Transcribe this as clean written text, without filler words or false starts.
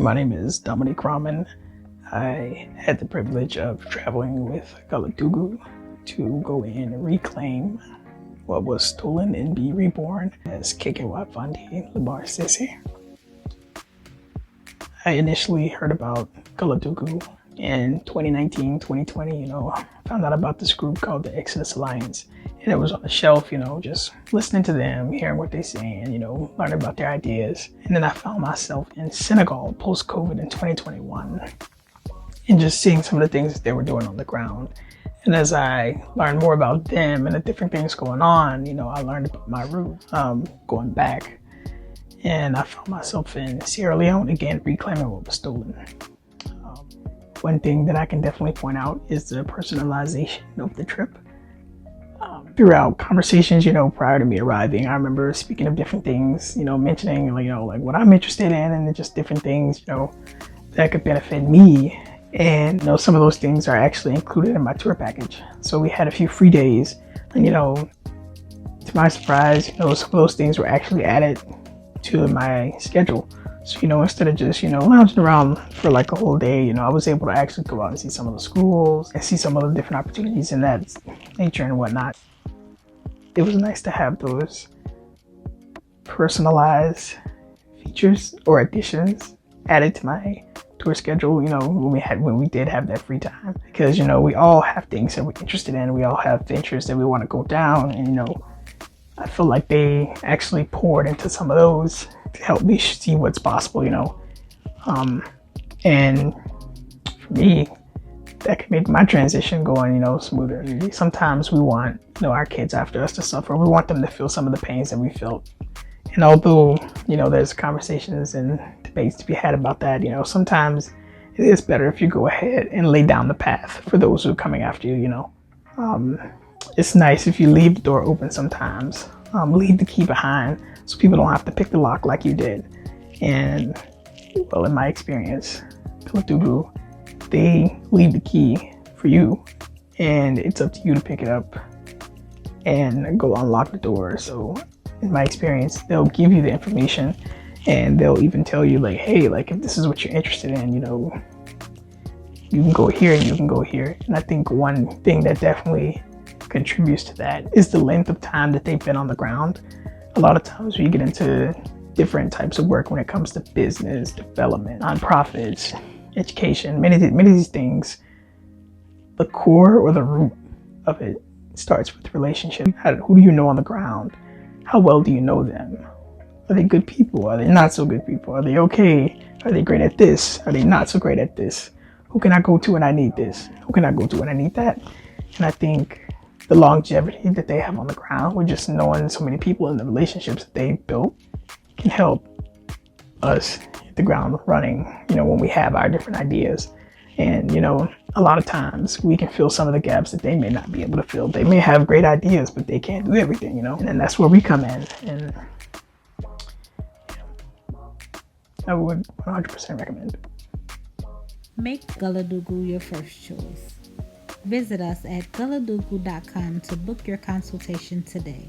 My name is Dominic Rahman. I had the privilege of traveling with Gullahdugu to go in and reclaim what was stolen and be reborn as KKY Fandi Lamar Sisi. I initially heard about Gullahdugu in 2019, 2020, found out about this group called the Exodus Alliance. And it was on the shelf, just listening to them, hearing what they're saying, learning about their ideas. And then I found myself in Senegal post-COVID in 2021 and just seeing some of the things that they were doing on the ground. And as I learned more about them and the different things going on, I learned about my root going back. And I found myself in Sierra Leone again, reclaiming what was stolen. One thing that I can definitely point out is the personalization of the trip. Throughout conversations, prior to me arriving, I remember speaking of different things, mentioning, like what I'm interested in and just different things, that could benefit me. And, some of those things are actually included in my tour package. So we had a few free days and, to my surprise, some of those things were actually added to my schedule. So, instead of just, lounging around for like a whole day, I was able to actually go out and see some of the schools and see some of the different opportunities in that nature and whatnot. It was nice to have those personalized features or additions added to my tour schedule, when we did have that free time, because, we all have things that we're interested in. We all have ventures that we want to go down. And, I feel like they actually poured into some of those to help me see what's possible, and for me, that can make my transition going, smoother. Sometimes we want, our kids after us to suffer. We want them to feel some of the pains that we felt. And although, there's conversations and debates to be had about that, sometimes it is better if you go ahead and lay down the path for those who are coming after you, It's nice if you leave the door open sometimes, leave the key behind so people don't have to pick the lock like you did. And, well, in my experience, Gullahdugu, they leave the key for you and it's up to you to pick it up and go unlock the door. So in my experience, they'll give you the information and they'll even tell you like, hey, like if this is what you're interested in, you can go here and you can go here. And I think one thing that definitely contributes to that is the length of time that they've been on the ground. A lot of times when you get into different types of work when it comes to business, development, nonprofits, education, many of these things, the core or the root of it starts with relationship. Who do you know on the ground? How well do you know them? Are they good people? Are they not so good people? Are they okay? Are they great at this? Are they not so great at this? Who can I go to when I need this? Who can I go to when I need that? And I think the longevity that they have on the ground with just knowing so many people and the relationships that they built can help us hit the ground running, when we have our different ideas. And, a lot of times we can fill some of the gaps that they may not be able to fill. They may have great ideas, but they can't do everything, and then that's where we come in. And I would 100% recommend it. Make Gullahdugu your first choice. Visit us at gullahdugu.com to book your consultation today.